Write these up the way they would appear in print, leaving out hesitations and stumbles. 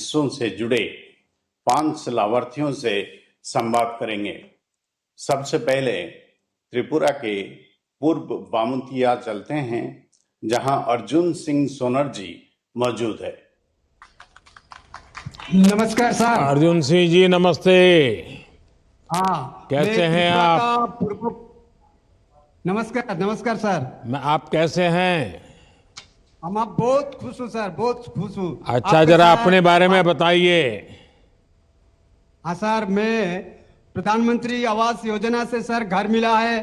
हिस्सों से जुड़े 5 लाभार्थियों से संवाद करेंगे। सबसे पहले त्रिपुरा के पूर्व बामुतिया चलते हैं, जहां अर्जुन सिंह सोनर जी मौजूद है। नमस्कार सर। अर्जुन सिंह जी नमस्ते। हाँ, कैसे मैं हैं त्रिपुरा आप? का नमस्कार नमस्कार सर। आप कैसे हैं? हम आप बहुत खुश हूँ सर, बहुत खुश हूँ। अच्छा, आपके जरा साथ- अपने बारे में बताइए। हाँ सर, मैं प्रधानमंत्री आवास योजना से सर घर मिला है,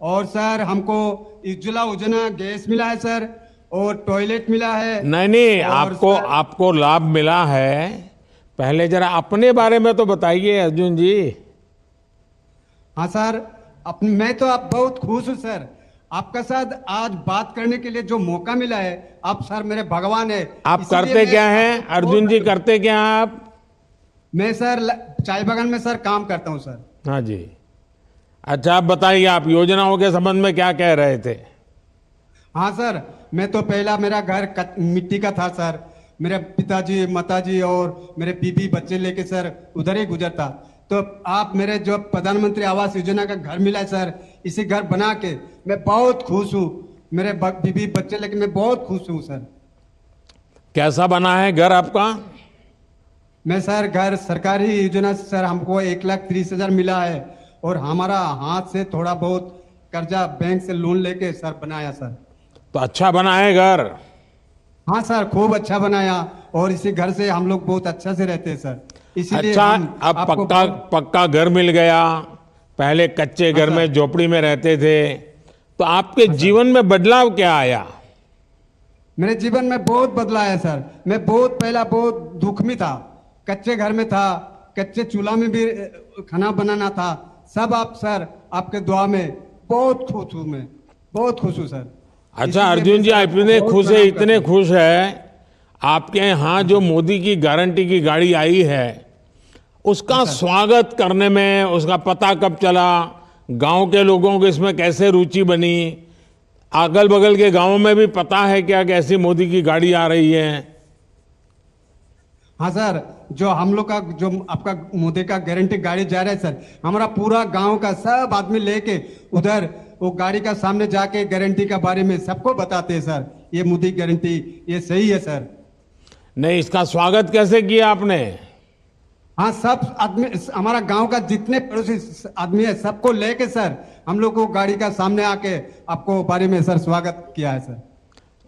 और सर हमको उज्ज्वला योजना गैस मिला है सर, और टॉयलेट मिला है। नहीं, और आपको लाभ मिला है। पहले जरा अपने बारे में तो बताइए अर्जुन जी। हाँ सर, मैं तो आप बहुत खुश हूँ सर। आपका साथ आज बात करने के लिए जो मौका मिला है, आप सर मेरे भगवान है। आप इसीलिए करते मैं क्या हैं आपको अर्जुन बहुत- जी? करते क्या हैं आप? मैं सर चाय बागान में सर काम करता हूँ सर। हाँ जी। अच्छा, आप बताइए, आप योजनाओं के संबंध में क्या कह रहे थे? हाँ सर, मैं तो पहला मेरा घर मिट्टी का था सर। मेरे पिताजी माताजी और मेरे बीबी बच्चे लेके सर उधर ही गुजरता। तो आप मेरे जो प्रधानमंत्री आवास योजना का घर मिला है सर, इसी घर बना के मैं बहुत खुश हूँ। मेरे बीबी बच्चे लेके मैं बहुत खुश हूँ सर। कैसा बना है घर आपका? मैं सर घर सरकारी योजना से सर हमको 1,30,000 मिला है, और हमारा हाथ से थोड़ा बहुत कर्जा बैंक से लोन लेके सर बनाया सर। तो अच्छा बना है घर? हाँ सर, खूब अच्छा बनाया, और इसी घर से हम लोग बहुत अच्छा से रहते हैं सर। इसीलिए अच्छा, हम अब आपको पक्का घर मिल गया। पहले कच्चे घर में झोपड़ी में रहते थे, तो आपके जीवन में बदलाव क्या आया? मेरे जीवन में बहुत बदला है सर। मैं पहला बहुत दुख में था, कच्चे घर में था, कच्चे चूल्हा में भी खाना बनाना था। सब आप सर आपके दुआ में बहुत खुश हूँ, मैं बहुत खुश हूँ सर। अच्छा इसीलिए अर्जुन मैं जी, सर आप आपको इतने बहुत खुश है, प्रणाम इतने करता हूँ। खुश है, आपके यहाँ जो मोदी की गारंटी की गाड़ी आई है, उसका स्वागत करने में, उसका पता कब चला? गांव के लोगों को इसमें कैसे रुचि बनी? अगल बगल के गांवों में भी पता है क्या कि ऐसी मोदी की गाड़ी आ रही है? हाँ सर, जो हम लोग का जो आपका मोदी का गारंटी गाड़ी जा रहा है सर, हमारा पूरा गांव का सब आदमी लेके उधर वो गाड़ी का सामने जाके गारंटी का बारे में सबको बताते हैं सर। ये मोदी गारंटी ये सही है सर। नहीं, इसका स्वागत कैसे किया आपने? हाँ, सब आदमी हमारा गांव का जितने पड़ोसी आदमी है सबको लेके सर हम लोग को गाड़ी का सामने आके आपको बारे में सर स्वागत किया है सर।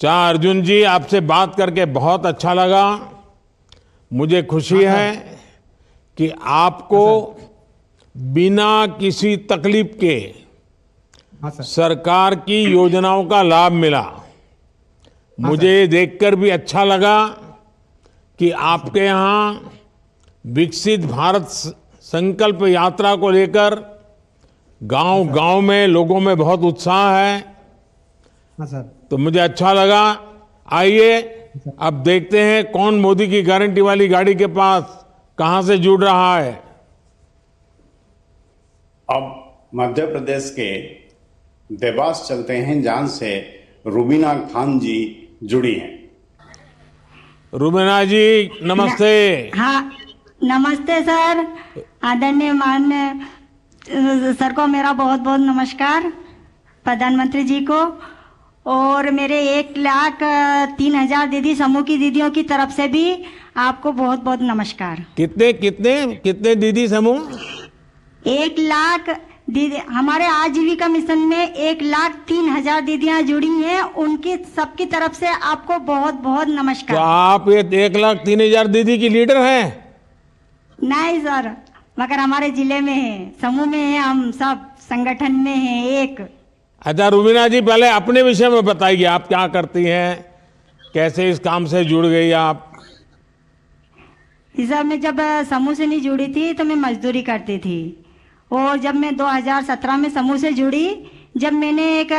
चाह अर्जुन जी, आपसे बात करके बहुत अच्छा लगा। मुझे खुशी है कि आपको बिना किसी तकलीफ के हाँ सर। सरकार की योजनाओं का लाभ मिला। मुझे देखकर भी अच्छा लगा कि आपके यहाँ विकसित भारत संकल्प यात्रा को लेकर गांव-गांव में लोगों में बहुत उत्साह है। हाँ सर। तो मुझे अच्छा लगा। आइए अब देखते हैं कौन मोदी की गारंटी वाली गाड़ी के पास कहां से जुड़ रहा है। अब मध्य प्रदेश के देवास चलते हैं, जहां से रुबीना खान जी जुड़ी हैं। रुबीना जी नमस्ते। हाँ, नमस्ते सर। आदरणीय माननीय सर को मेरा बहुत बहुत नमस्कार, प्रधानमंत्री जी को, और मेरे 1,03,000 दीदी समूह की दीदियों की तरफ से भी आपको बहुत बहुत नमस्कार। कितने कितने कितने दीदी समूह? 1,00,000 दीदी हमारे आजीविका मिशन में 1,03,000 दीदियां जुड़ी हैं, उनकी सबकी तरफ से आपको बहुत बहुत तो नमस्कार। आप ये 1,03,000 दीदी की लीडर हैं? नहीं सर, मगर हमारे जिले में है, समूह में है, हम सब संगठन में हैं एक। अच्छा रुबीना जी, पहले अपने विषय में बताइए, आप क्या करती हैं, कैसे इस काम से जुड़ गई आप? सर, मैं जब समूह से नहीं जुड़ी थी तो मैं मजदूरी करती थी, और जब मैं 2017 में समूह से जुड़ी, जब मैंने एक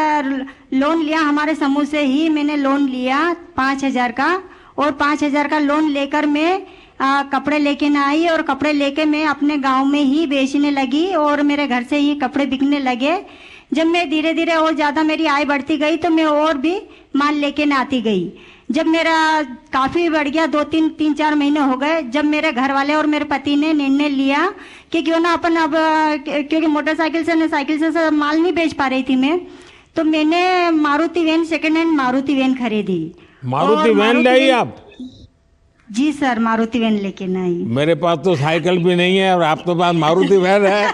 लोन लिया, हमारे समूह से ही मैंने लोन लिया 5,000 का, और 5,000 का लोन लेकर मैं कपड़े लेके ना आई, और कपड़े लेके मैं अपने गांव में ही बेचने लगी, और मेरे घर से ही कपड़े बिकने लगे। जब मैं धीरे धीरे और ज़्यादा मेरी आय बढ़ती गई तो मैं और भी माल लेके ना आती गई। जब मेरा काफ़ी बढ़ गया, 3-4 महीने हो गए, जब मेरे घर वाले और मेरे पति ने निर्णय लिया कि क्यों ना अपन अब, क्योंकि मोटरसाइकिल से साइकिल से माल नहीं बेच पा रही थी मैं, तो मैंने Maruti van, second hand Maruti van खरीदी। मारुति वैन ले आई आप? जी सर, मारुति वैन लेके ना आई। मेरे पास तो साइकिल भी नहीं है और आप तो पास मारुति वैन है।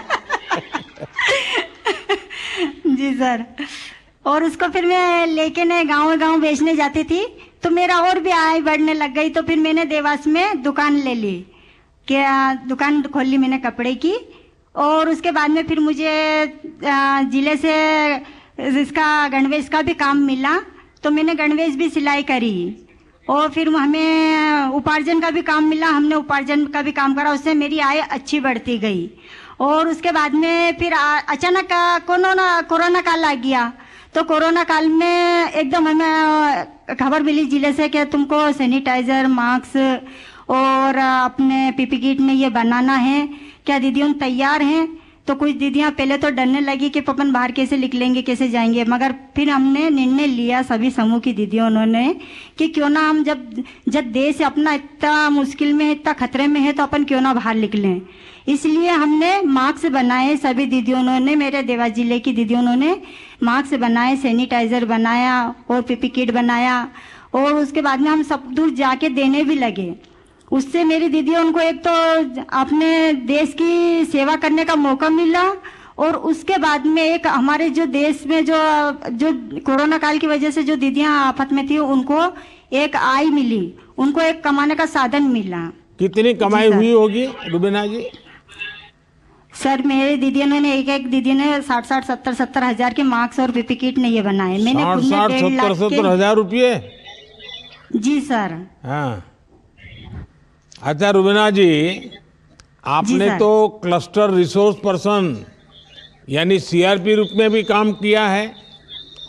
जी सर। और उसको फिर मैं लेके ना गांव बेचने जाती थी, तो मेरा और भी आय बढ़ने लग गई। तो फिर मैंने देवास में दुकान ले ली, क्या दुकान खोल ली मैंने कपड़े की। और उसके बाद में फिर मुझे जिले से इसका गणवेश का भी काम मिला, तो मैंने गणवेश भी सिलाई करी। और फिर हमें उपार्जन का भी काम मिला, हमने उपार्जन का भी काम करा, उससे मेरी आय अच्छी बढ़ती गई। और उसके बाद में फिर अचानक कोरोना काल आ गया। तो कोरोना काल में एकदम हमें खबर मिली जिले से कि तुमको सैनिटाइजर, मास्क और अपने पीपी किट में ये बनाना है, क्या दीदियों तैयार हैं? तो कुछ दीदियां पहले तो डरने लगी कि अपन बाहर कैसे निकलेंगे, कैसे जाएंगे। मगर फिर हमने निर्णय लिया, सभी समूह की दीदियों उन्होंने, कि क्यों ना हम जब देश अपना इतना मुश्किल में है, इतना खतरे में है, तो अपन क्यों ना बाहर निकलें। इसलिए हमने मास्क बनाए, सभी दीदियों ने, मेरे देवास जिले की दीदियों ने मास्क बनाए, सैनिटाइजर बनाया और पीपी किट बनाया। और उसके बाद में हम सब दूर जाके देने भी लगे। उससे मेरी दीदियों उनको एक तो अपने देश की सेवा करने का मौका मिला, और उसके बाद में एक हमारे जो देश में जो कोरोना काल की वजह से जो दीदियां आफत में थी, उनको एक आय मिली, उनको एक कमाने का साधन मिला। कितनी कमाई हुई होगी रुबीना जी? सर, मेरे दीदियों ने एक दीदी ने 60-70 हजार के मास्क और पीपी किट ने ये बनाए। मैंने 60-70 हजार रुपये? जी सर। हाँ, अच्छा रुबीना जी, आपने तो क्लस्टर रिसोर्स पर्सन यानी सीआरपी रूप में भी काम किया है,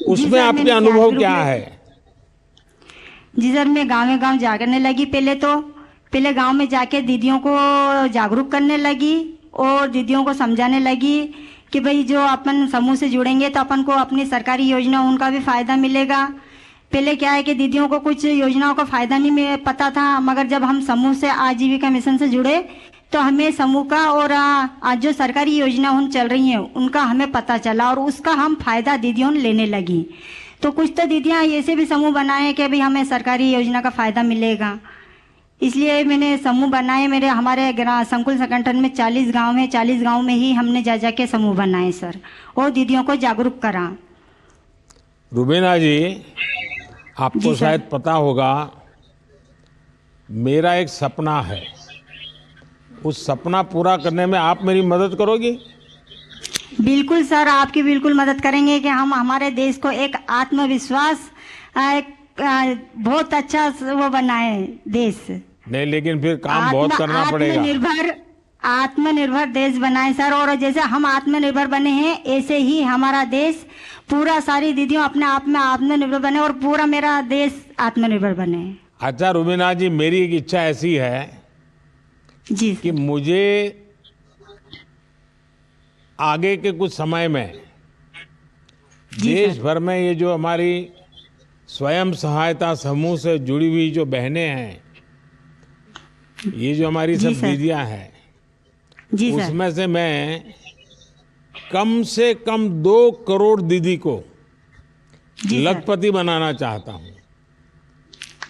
उसमें आपके अनुभव क्या है? जी सर, मैं गाँव जागरने लगी। पहले गांव में जाके दीदियों को जागरूक करने लगी और दीदियों को समझाने लगी कि भाई जो अपन समूह से जुड़ेंगे तो अपन को अपनी सरकारी योजना उनका भी फायदा मिलेगा। पहले क्या है कि दीदियों को कुछ योजनाओं का फायदा नहीं पता था, मगर जब हम समूह से आजीविका मिशन से जुड़े तो हमें समूह का और आज जो सरकारी योजना उन चल रही हैं उनका हमें पता चला, और उसका हम फायदा दीदियों लेने लगी। तो कुछ तो दीदियां ऐसे भी समूह बनाए कि भाई हमें सरकारी योजना का फायदा मिलेगा, इसलिए मैंने समूह बनाए। हमारे संकुल संगठन में 40 गांव है, 40 गांव में ही हमने जा के समूह बनाए सर, और दीदियों को जागरूक करा। रुबीना जी, आपको शायद पता होगा, मेरा एक सपना है, उस सपना पूरा करने में आप मेरी मदद करोगी? बिल्कुल सर, आपकी बिल्कुल मदद करेंगे कि हम हमारे देश को एक आत्मविश्वास, बहुत अच्छा वो बनाए देश। नहीं, लेकिन फिर काम बहुत करना पड़ेगा। आत्मनिर्भर देश बनाए सर, और जैसे हम आत्मनिर्भर बने हैं ऐसे ही हमारा देश पूरा, सारी दीदियों अपने आप में आत्मनिर्भर बने और पूरा मेरा देश आत्मनिर्भर बने। अच्छा रुबीना जी, मेरी एक इच्छा ऐसी है जी कि मुझे आगे के कुछ समय में देश भर में ये जो हमारी स्वयं सहायता समूह से जुड़ी हुई जो बहनें हैं, ये जो हमारी सब दीदियां हैं, उसमें से मैं कम से कम 2 करोड़ दीदी को लखपति बनाना चाहता हूँ।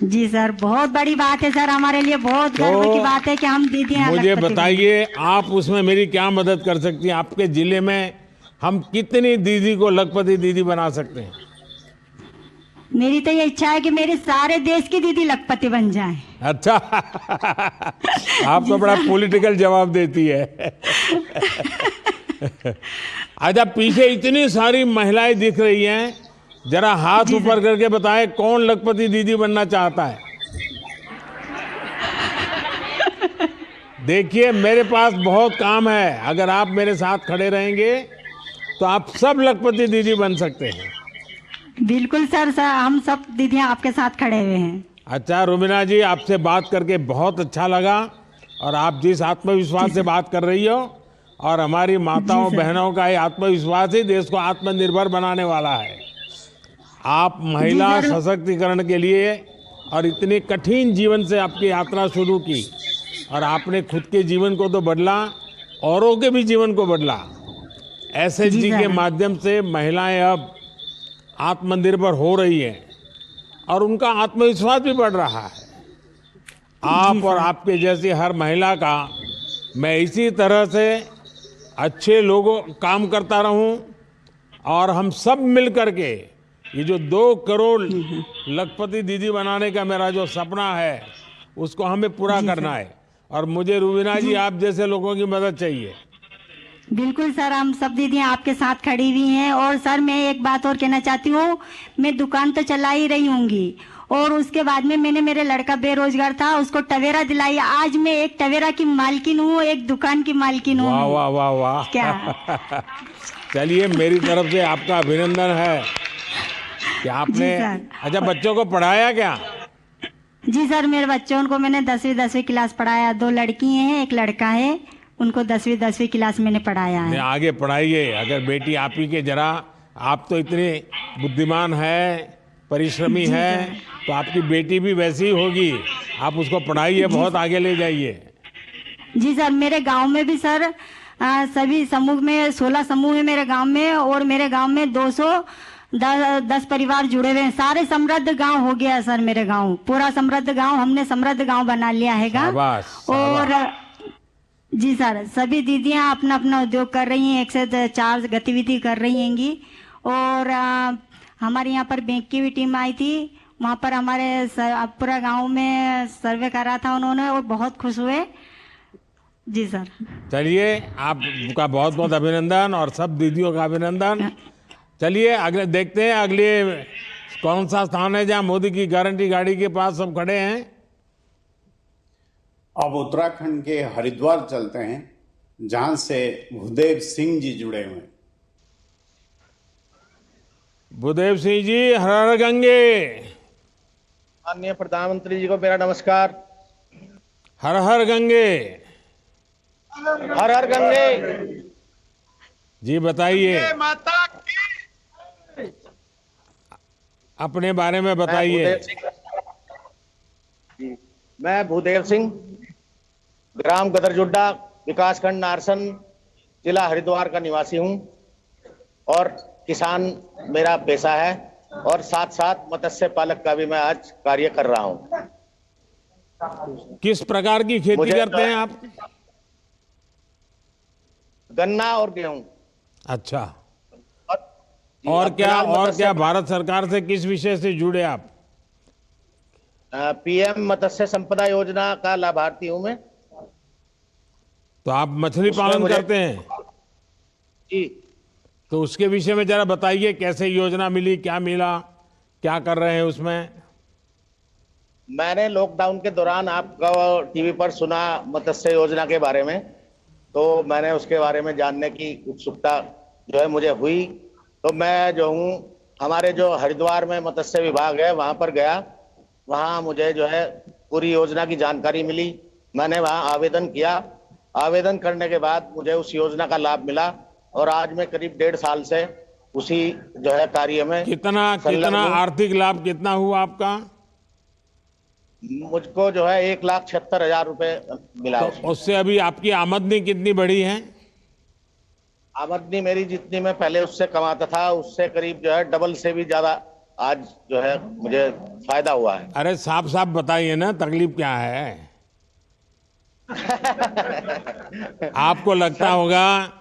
जी सर, बहुत बड़ी बात है सर, हमारे लिए बहुत गर्व की बात है कि हम दीदियां। मुझे बताइए, आप उसमें मेरी क्या मदद कर सकती हैं? आपके जिले में हम कितनी दीदी को लखपति दीदी बना सकते हैं? मेरी तो ये इच्छा है कि मेरे सारे देश की दीदी लखपति बन जाएं। अच्छा, आप तो बड़ा पॉलिटिकल जवाब देती है। अच्छा, पीछे इतनी सारी महिलाएं दिख रही हैं, जरा हाथ ऊपर करके बताएं कौन लखपति दीदी बनना चाहता है? देखिए, मेरे पास बहुत काम है, अगर आप मेरे साथ खड़े रहेंगे तो आप सब लखपति दीदी बन सकते हैं। बिल्कुल सर, हम सब दीदियां आपके साथ खड़े हुए हैं। अच्छा रुबीना जी, आपसे बात करके बहुत अच्छा लगा, और आप जिस आत्मविश्वास से बात कर रही हो, और हमारी माताओं बहनों का ये आत्मविश्वास ही देश को आत्मनिर्भर बनाने वाला है। आप महिला सशक्तिकरण के लिए और इतने कठिन जीवन से आपकी यात्रा शुरू की और आपने खुद के जीवन को तो बदला, औरों के भी जीवन को बदला। एसएचजी के माध्यम से महिलाएं अब आत्मनिर्भर हो रही हैं और उनका आत्मविश्वास भी बढ़ रहा है। आप और आपके जैसी हर महिला का मैं इसी तरह से अच्छे लोगों काम करता रहूं और हम सब मिल करके ये जो 2 करोड़ लखपति दीदी बनाने का मेरा जो सपना है उसको हमें पूरा करना है। और मुझे रुबीना जी आप जैसे लोगों की मदद चाहिए। बिल्कुल सर, हम सब दीदियाँ आपके साथ खड़ी हुई हैं। और सर मैं एक बात और कहना चाहती हूँ, मैं दुकान तो चला ही रही हूँगी और उसके बाद में मैंने, मेरे लड़का बेरोजगार था, उसको टवेरा दिलाई। आज मैं एक टवेरा की मालकिन हूँ, एक दुकान की मालकिन हूँ। वाह वाह वाह वाह क्या चलिए, मेरी तरफ से आपका अभिनंदन है कि आपने। अच्छा, बच्चों को पढ़ाया क्या? जी सर, मेरे बच्चों को मैंने 10वीं क्लास पढ़ाया। 2 लड़की हैं, 1 लड़का है, उनको 10वीं क्लास मैंने पढ़ाया है। आगे पढ़ाइए। अगर बेटी आप ही के जरा, आप तो इतने बुद्धिमान है, परिश्रमी है, तो आपकी बेटी भी वैसी ही होगी। आप उसको पढ़ाइए, बहुत आगे ले जाइए। जी सर, मेरे गांव में भी सर सभी समूह में 16 समूह है मेरे गांव में, और मेरे गांव में 210 परिवार जुड़े हुए हैं। सारे समृद्ध गांव हो गया सर, मेरे गांव पूरा समृद्ध गांव, हमने समृद्ध गांव बना लिया है। और जी सर, सभी दीदियां अपना अपना उद्योग कर रही हैं, 1 से 4 गतिविधि कर रही हैंगी। और हमारे यहाँ पर बैंक की भी टीम आई थी, वहाँ पर हमारे पूरा गांव में सर्वे करा था उन्होंने, और बहुत खुश हुए। जी सर, चलिए, आपका बहुत बहुत अभिनंदन और सब दीदियों का अभिनंदन। चलिए अगले देखते हैं, अगले कौन सा स्थान है जहाँ मोदी की गारंटी गाड़ी के पास सब खड़े हैं। अब उत्तराखंड के हरिद्वार चलते हैं, जहां से भूदेव सिंह जी जुड़े हुए हैं। भूदेव सिंह जी, हर हर गंगे। माननीय प्रधानमंत्री जी को मेरा नमस्कार। हर हर गंगे। हर हर गंगे। जी बताइए, अपने बारे में बताइए। मैं भूदेव सिंह, ग्राम गदरजुड्डा, विकासखंड नारसन, जिला हरिद्वार का निवासी हूं और किसान मेरा पेशा है, और साथ साथ मत्स्य पालक का भी मैं आज कार्य कर रहा हूं। किस प्रकार की खेती करते हैं आप? गन्ना और गेहूं। अच्छा, और क्या भारत सरकार से किस विषय से जुड़े आप? पीएम मत्स्य संपदा योजना का लाभार्थी हूं मैं। तो आप मछली पालन करते हैं? जी। तो उसके विषय में जरा बताइए, कैसे योजना मिली, क्या मिला, क्या कर रहे हैं उसमें? मैंने लॉकडाउन के दौरान आपका टीवी पर सुना मत्स्य योजना के बारे में, तो मैंने उसके बारे में जानने की उत्सुकता जो है मुझे हुई। तो मैं जो हूँ, हमारे जो हरिद्वार में मत्स्य विभाग है वहाँ पर गया, वहाँ मुझे जो है पूरी योजना की जानकारी मिली। मैंने वहाँ आवेदन किया, आवेदन करने के बाद मुझे उस योजना का लाभ मिला, और आज मैं करीब 1.5 साल से उसी जो है कार्य में। कितना आर्थिक लाभ कितना हुआ आपका? मुझको जो है 1,76,000 रुपए मिला। तो उससे अभी आपकी आमदनी कितनी बढ़ी है? आमदनी मेरी जितनी मैं पहले उससे कमाता था, उससे करीब जो है डबल से भी ज्यादा आज जो है मुझे फायदा हुआ है। अरे साफ साफ बताइए ना, तकलीफ क्या है? आपको लगता होगा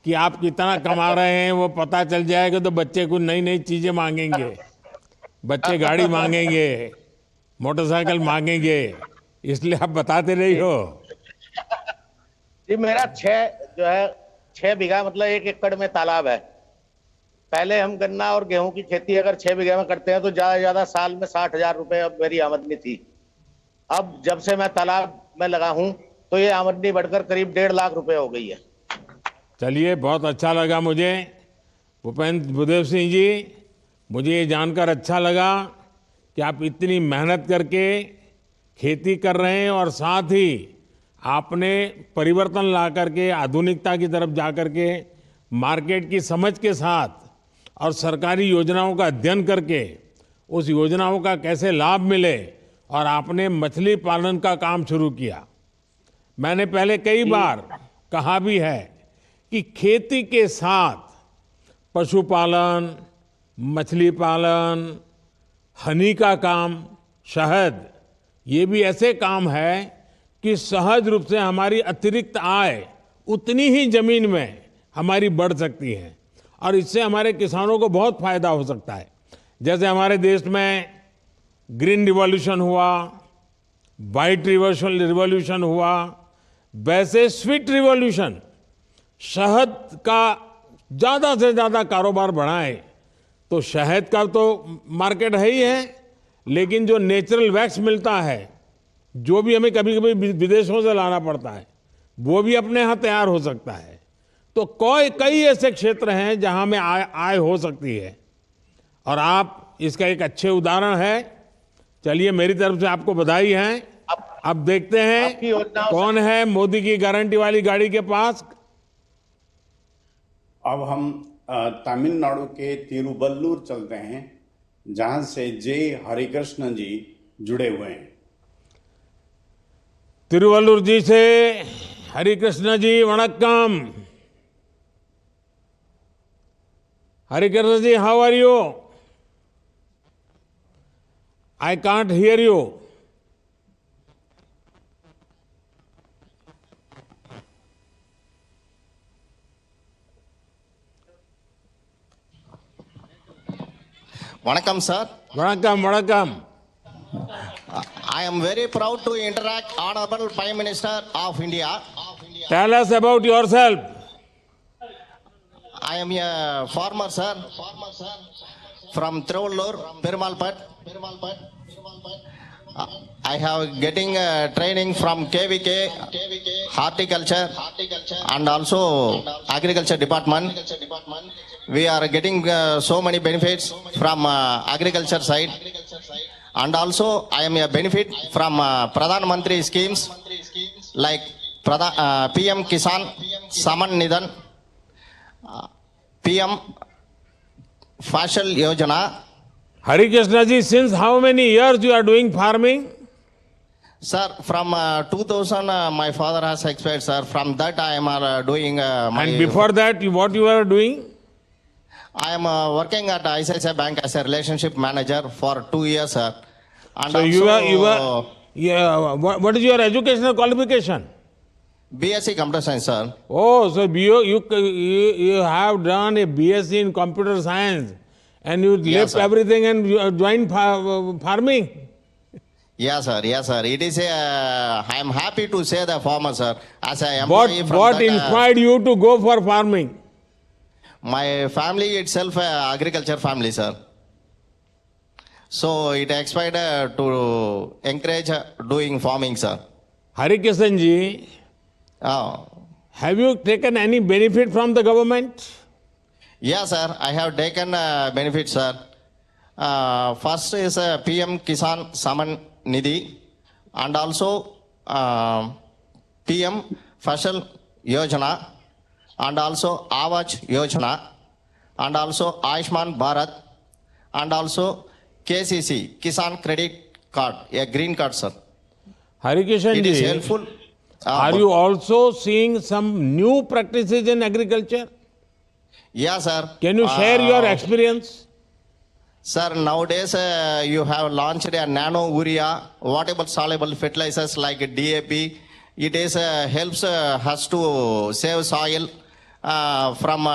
कि आप कितना कमा रहे हैं वो पता चल जाएगा तो बच्चे को नई नई चीजें मांगेंगे, बच्चे गाड़ी मांगेंगे, मोटरसाइकिल मांगेंगे, इसलिए आप बताते नहीं हो। जी, मेरा 6 बीघा मतलब 1 एकड़ में तालाब है। पहले हम गन्ना और गेहूं की खेती अगर 6 बीघे में करते हैं तो ज्यादा से ज्यादा साल में 60,000 रुपए अब मेरी आमदनी थी। अब जब से मैं तालाब में लगा हूं तो ये आमदनी बढ़कर करीब 1.5 लाख रुपए हो गई है। चलिए, बहुत अच्छा लगा मुझे भूदेव सिंह जी, मुझे ये जानकर अच्छा लगा कि आप इतनी मेहनत करके खेती कर रहे हैं और साथ ही आपने परिवर्तन ला करके आधुनिकता की तरफ जा करके मार्केट की समझ के साथ और सरकारी योजनाओं का अध्ययन करके उस योजनाओं का कैसे लाभ मिले और आपने मछली पालन का काम शुरू किया। मैंने पहले कई बार कहा भी है कि खेती के साथ पशुपालन, मछली पालन, हनी का काम, शहद, ये भी ऐसे काम है कि सहज रूप से हमारी अतिरिक्त आय उतनी ही जमीन में हमारी बढ़ सकती है और इससे हमारे किसानों को बहुत फायदा हो सकता है। जैसे हमारे देश में ग्रीन रिवॉल्यूशन हुआ, वाइट रिवॉल्यूशन हुआ, वैसे स्वीट रिवॉल्यूशन, शहद का ज़्यादा से ज़्यादा कारोबार बढ़ाएं तो शहद का तो मार्केट है ही है, लेकिन जो नेचुरल वैक्स मिलता है, जो भी हमें कभी कभी विदेशों से लाना पड़ता है, वो भी अपने यहाँ तैयार हो सकता है। तो कई ऐसे क्षेत्र हैं जहाँ में आय हो सकती है और आप इसका एक अच्छे उदाहरण है। चलिए, मेरी तरफ से आपको बधाई है। अब देखते हैं कौन है मोदी की गारंटी वाली गाड़ी के पास। अब हम तमिलनाडु के तिरुवल्लुर चलते हैं, जहां से जे हरिकृष्ण जी जुड़े हुए हैं। तिरुवल्लुर जी से हरिकृष्ण जी, वणक्कम। Harikrishna ji, how are you? I can't hear you. Vanakkam, sir. Vanakkam. I am very proud to interact Honorable Prime Minister of India. Tell us about yourself. I am a farmer, sir, from Tiruvallur, Perumalpat. I have getting training from KVK, horticulture, and also agriculture department. We are getting so many benefits from agriculture side, and also I am a benefit from Pradhan Mantri schemes like PM Kisan Saman Nidhan, PM Fashal Yojana. Harikrishna ji, since how many years you are doing farming? Sir, from 2000 my father has expired, sir. From that I am doing my... And before that, what you were doing? I am working at ICICI Bank as a relationship manager for 2 years, sir. And So also, what is your educational qualification? BSc Computer Science, sir. Oh, so you have done a BSc in computer science and you Yes, left sir. everything and you joined farming. Yes, sir. Yes, sir. It is I am happy to say the farmer, sir. As a What employee from that, inspired you to go for farming? my family itself agriculture family, sir. So it inspired to encourage doing farming, sir. Harikrishnan ji, have you taken any benefit from the government? Yes, sir. I have taken benefits, sir. First is PM Kisan Saman Nidhi and also PM Fashal Yojana and also Avaj Yojana and also Ayushman Bharat and also KCC Kisan Credit Card, a green card, sir. Harikrishnan It is ji, helpful. are you also seeing some new practices in agriculture? Yes, sir. Can you share your experience? Sir, nowadays you have launched a nano urea, water soluble fertilizers like DAP. It is helps us to save soil from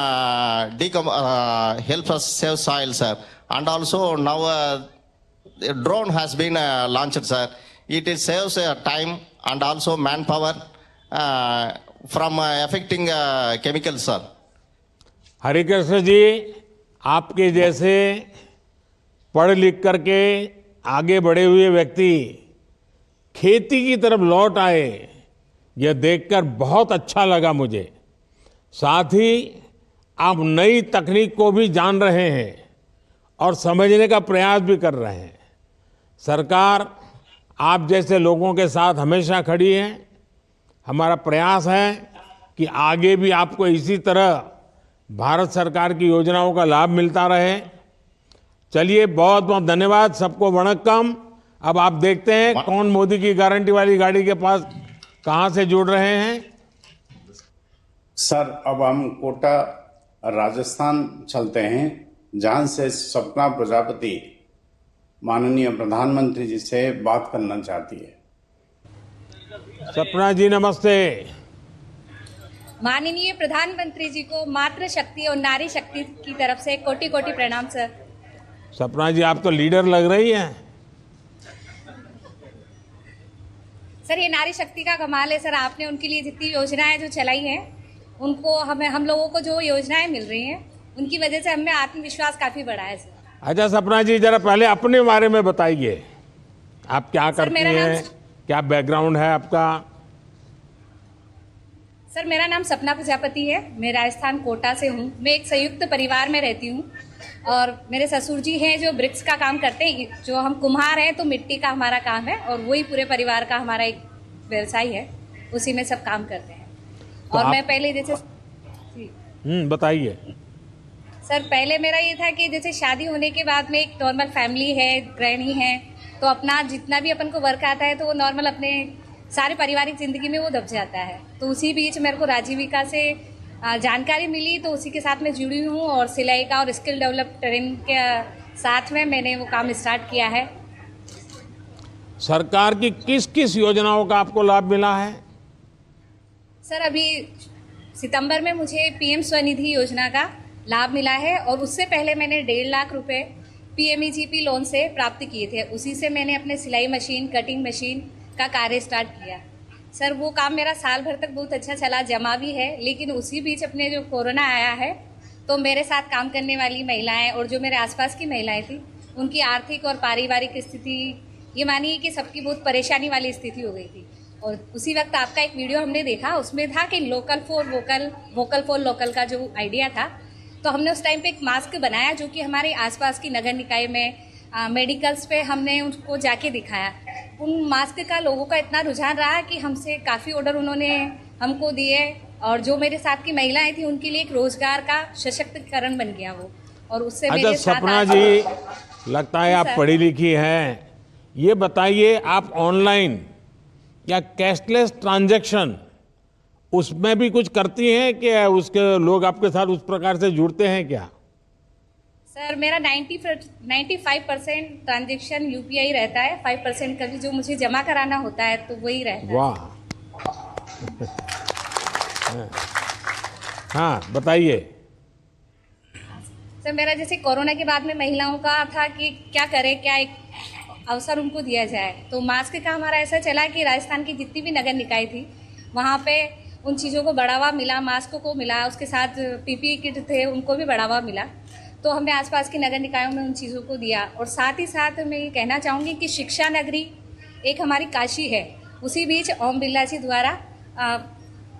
helps us save soil, sir. And also now a drone has been launched, sir. It is saves time and also manpower from affecting chemicals, sir. Harikrishna ji, आपके जैसे पढ़ लिख करके आगे बढ़े हुए व्यक्ति खेती की तरफ लौट आए, यह देखकर बहुत अच्छा लगा मुझे। साथ ही आप नई तकनीक को भी जान रहे हैं और समझने का प्रयास भी कर रहे हैं। सरकार आप जैसे लोगों के साथ हमेशा खड़ी है। हमारा प्रयास है कि आगे भी आपको इसी तरह भारत सरकार की योजनाओं का लाभ मिलता रहे। चलिए, बहुत बहुत धन्यवाद। सबको वणक्कम। अब आप देखते हैं कौन मोदी की गारंटी वाली गाड़ी के पास कहां से जुड़ रहे हैं। सर, अब हम कोटा राजस्थान चलते हैं, जहां से सपना प्रजापति माननीय प्रधानमंत्री जी से बात करना चाहती है। सपना जी नमस्ते। माननीय प्रधानमंत्री जी को मातृ शक्ति और नारी शक्ति की तरफ से कोटि कोटि प्रणाम सर। सपना जी आप तो लीडर लग रही हैं। सर ये नारी शक्ति का कमाल है सर, आपने उनके लिए जितनी योजनाएं जो चलाई हैं उनको हम लोगों को जो योजनाएं मिल रही हैं उनकी वजह से हमें आत्मविश्वास काफी बढ़ा है सर। अच्छा सपना जी जरा पहले अपने बारे में बताइए, आप क्या करती मेरा नाम- हैं, क्या बैकग्राउंड है आपका। सर मेरा नाम सपना प्रजापति है, मैं राजस्थान कोटा से हूँ। मैं एक संयुक्त परिवार में रहती हूँ और मेरे ससुर जी हैं जो ब्रिक्स का काम करते हैं, जो हम कुम्हार हैं तो मिट्टी का हमारा काम है और वही पूरे परिवार का हमारा एक व्यवसाय है, उसी में सब काम करते हैं। तो और आप- मैं पहले जैसे बताइए। सर पहले मेरा ये था कि जैसे शादी होने के बाद में एक नॉर्मल फैमिली है, गृहिणी है, तो अपना जितना भी अपन को वर्क आता है तो वो नॉर्मल अपने सारे पारिवारिक जिंदगी में वो दब जाता है। तो उसी बीच मेरे को राजीविका से जानकारी मिली तो उसी के साथ मैं जुड़ी हूँ और सिलाई का और स्किल डेवलप ट्रेनिंग के साथ में मैंने वो काम स्टार्ट किया है। सरकार की किस किस योजनाओं का आपको लाभ मिला है। सर अभी सितंबर में मुझे पीएम स्वनिधि योजना का लाभ मिला है और उससे पहले मैंने 1.5 लाख रुपए पीएमईजीपी लोन से प्राप्त किए थे। उसी से मैंने अपने सिलाई मशीन, कटिंग मशीन का कार्य स्टार्ट किया। सर वो काम मेरा साल भर तक बहुत अच्छा चला, जमा भी है, लेकिन उसी बीच अपने जो कोरोना आया है तो मेरे साथ काम करने वाली महिलाएं और जो मेरे आसपास की महिलाएं थी उनकी आर्थिक और पारिवारिक स्थिति ये मानिए कि सबकी बहुत परेशानी वाली स्थिति हो गई थी। और उसी वक्त आपका एक वीडियो हमने देखा, उसमें था कि local for vocal, vocal for local का जो आइडिया था, तो हमने उस टाइम पे एक मास्क बनाया जो कि हमारे आसपास की नगर निकाय में मेडिकल्स पे हमने उनको जाके दिखाया। उन मास्क का लोगों का इतना रुझान रहा कि हमसे काफ़ी ऑर्डर उन्होंने हमको दिए और जो मेरे साथ की महिलाएं थी उनके लिए एक रोजगार का सशक्तिकरण बन गया वो। और उससे अच्छा मेरे साथ सपना आज- जी लगता है आप सर। पढ़ी लिखी हैं, ये बताइए आप ऑनलाइन या कैशलेस ट्रांजैक्शन उसमें भी कुछ करती हैं कि उसके लोग आपके साथ उस प्रकार से जुड़ते हैं क्या। सर मेरा 95% ट्रांजेक्शन यूपीआई रहता है, 5% कभी जो मुझे जमा कराना होता है तो वही रहता है। वाह हाँ बताइए। सर मेरा जैसे कोरोना के बाद में महिलाओं का था कि क्या करें, क्या एक अवसर उनको दिया जाए, तो मास्क का हमारा ऐसा चला कि राजस्थान की जितनी भी नगर निकाय थी वहाँ पे उन चीज़ों को बढ़ावा मिला, मास्क को मिला, उसके साथ पीपीई किट थे उनको भी बढ़ावा मिला। तो हमने आसपास के नगर निकायों में उन चीज़ों को दिया। और साथ ही साथ मैं ये कहना चाहूँगी कि शिक्षा नगरी एक हमारी काशी है, उसी बीच ओम बिरला जी द्वारा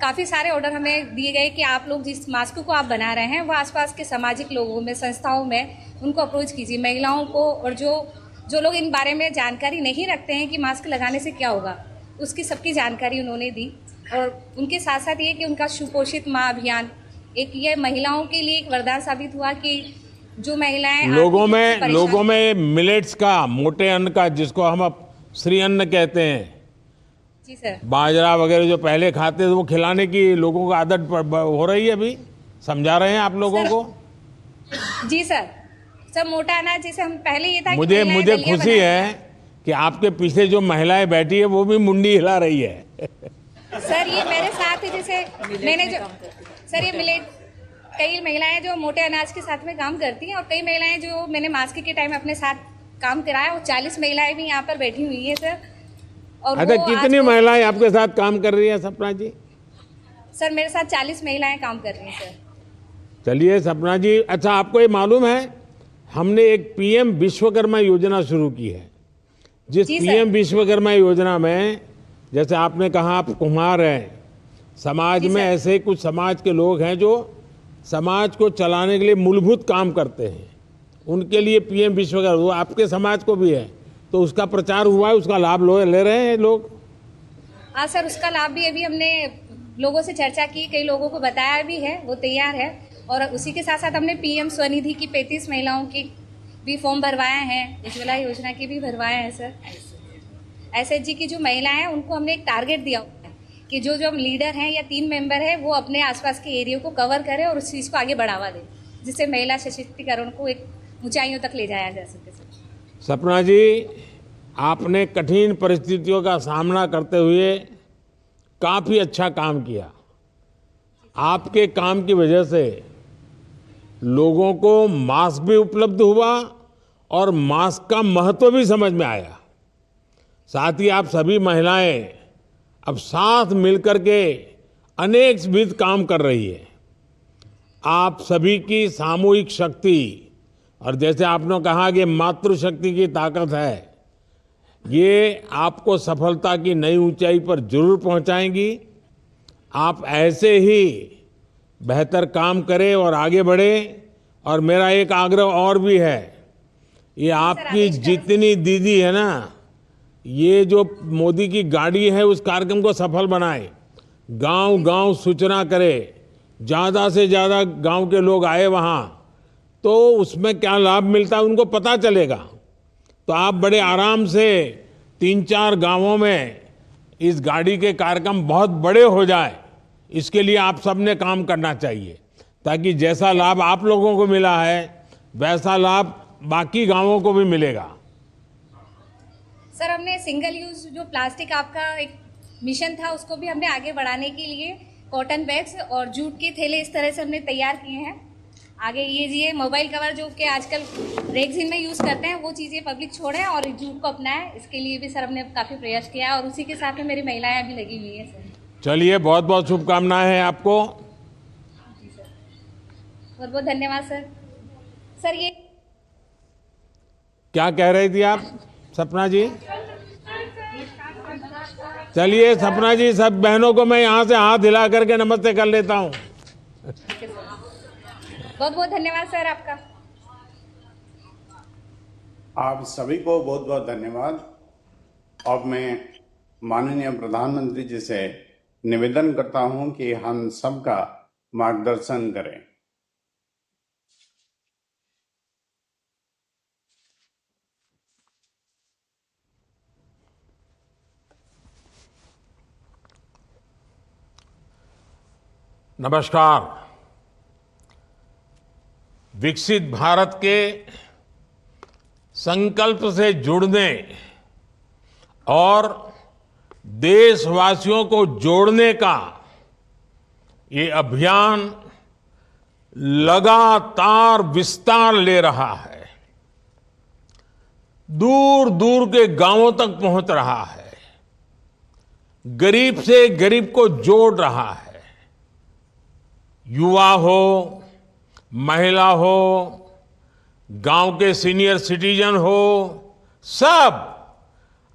काफ़ी सारे ऑर्डर हमें दिए गए कि आप लोग जिस मास्क को आप बना रहे हैं वो आसपास के सामाजिक लोगों में, संस्थाओं में उनको अप्रोच कीजिए, महिलाओं को, और जो लोग इन बारे में जानकारी नहीं रखते हैं कि मास्क लगाने से क्या होगा, उसकी सबकी जानकारी उन्होंने दी। और उनके साथ साथ ये कि उनका सुपोषित माँ अभियान एक ये महिलाओं के लिए एक वरदान साबित हुआ कि जो महिलाएं लोगों में मिलेट्स का, मोटे अन्न का, जिसको हम अब श्री अन्न कहते हैं, जी सर, बाजरा वगैरह जो पहले खाते थे वो खिलाने की लोगों को आदत हो रही है, अभी समझा रहे हैं आप लोगों को। जी सर, सब मोटा अनाज जैसे हम पहले ये था कि मुझे महिलाएं मुझे दलिया खुशी बनाती- है कि आपके पीछे जो महिलाएं बैठी है वो भी मुंडी हिला रही है। सर ये मेरे साथ ही जैसे मैंने जो सर ये मिलेट कई महिलाएं जो मोटे अनाज के साथ में काम करती हैं और कई महिलाएं जो मैंने मास्क के टाइम अपने साथ काम कराया, वो 40 महिलाएं भी यहाँ पर बैठी हुई है सर। और अच्छा वो कितनी आज- महिलाएं आपके साथ काम कर रही है सपना जी। सर मेरे साथ 40 महिलाएं काम कर रही हैं सर। चलिए सपना जी, अच्छा आपको ये मालूम है हमने एक पीएम विश्वकर्मा योजना शुरू की है, जिस जी सर। पीएम विश्वकर्मा योजना में जैसे आपने कहा आप कुम्हार हैं, समाज जी में सर। ऐसे कुछ समाज के लोग हैं जो समाज को चलाने के लिए मूलभूत काम करते हैं, उनके लिए पीएम विश्वकर्मा, वो आपके समाज को भी है, तो उसका प्रचार हुआ है, उसका लाभ ले रहे हैं लोग। हाँ सर, उसका लाभ भी अभी हमने लोगों से चर्चा की, कई लोगों को बताया भी है, वो तैयार है। और उसी के साथ साथ हमने पीएम स्वनिधि की 35 महिलाओं की भी फॉर्म भरवाए हैं, उज्ज्वला योजना की भी भरवाए हैं सर। एसएचजी की जो महिलाएं हैं उनको हमने एक टारगेट दिया हुआ है कि जो जो लीडर हैं या टीम मेंबर है वो अपने आसपास के एरिया को कवर करें और उस चीज़ को आगे बढ़ावा दें, जिससे महिला सशक्तिकरण को एक ऊंचाइयों तक ले जाया जा सके। सपना जी, आपने कठिन परिस्थितियों का सामना करते हुए काफ़ी अच्छा काम किया। आपके काम की वजह से लोगों को मास्क भी उपलब्ध हुआ और मास्क का महत्व भी समझ में आया। साथ ही आप सभी महिलाएं अब साथ मिलकर के अनेक विविध काम कर रही है। आप सभी की सामूहिक शक्ति और जैसे आपने कहा कि मातृशक्ति की ताकत है, ये आपको सफलता की नई ऊंचाई पर जरूर पहुंचाएंगी। आप ऐसे ही बेहतर काम करें और आगे बढ़ें। और मेरा एक आग्रह और भी है, ये आपकी जितनी दीदी है ना, ये जो मोदी की गाड़ी है उस कार्यक्रम को सफल बनाए, गांव-गांव सूचना करे, ज़्यादा से ज़्यादा गांव के लोग आए वहाँ, तो उसमें क्या लाभ मिलता है उनको पता चलेगा। तो आप बड़े आराम से 3-4 गांवों में इस गाड़ी के कार्यक्रम बहुत बड़े हो जाए, इसके लिए आप सबने काम करना चाहिए, ताकि जैसा लाभ आप लोगों को मिला है वैसा लाभ बाकी गांवों को भी मिलेगा। सर, हमने सिंगल यूज जो प्लास्टिक आपका एक मिशन था उसको भी हमने आगे बढ़ाने के लिए कॉटन बैग्स और जूट के थैले इस तरह से हमने तैयार किए हैं। आगे ये मोबाइल कवर जो कि आजकल रेगजीन में यूज़ करते हैं वो चीज़ें पब्लिक छोड़ें और जूट को अपनाएं, इसके लिए भी सर हमने काफ़ी प्रयास किया है और उसी के साथ में मेरी महिलाएं अभी लगी हुई हैं सर। चलिए, बहुत बहुत शुभकामनाएं हैं आपको। जी सर, बहुत बहुत धन्यवाद सर। सर, ये क्या कह रही थी आप सपना जी? चलिए सपना जी, सब बहनों को मैं यहाँ से हाथ हिला करके नमस्ते कर लेता हूँ। बहुत बहुत धन्यवाद सर आपका। आप सभी को बहुत बहुत धन्यवाद। अब मैं माननीय प्रधानमंत्री जी से निवेदन करता हूं कि हम सबका मार्गदर्शन करें। नमस्कार। विकसित भारत के संकल्प से जुड़ने और देशवासियों को जोड़ने का ये अभियान लगातार विस्तार ले रहा है, दूर दूर के गांवों तक पहुंच रहा है, गरीब से गरीब को जोड़ रहा है। युवा हो, महिला हो, गांव के सीनियर सिटीजन हो, सब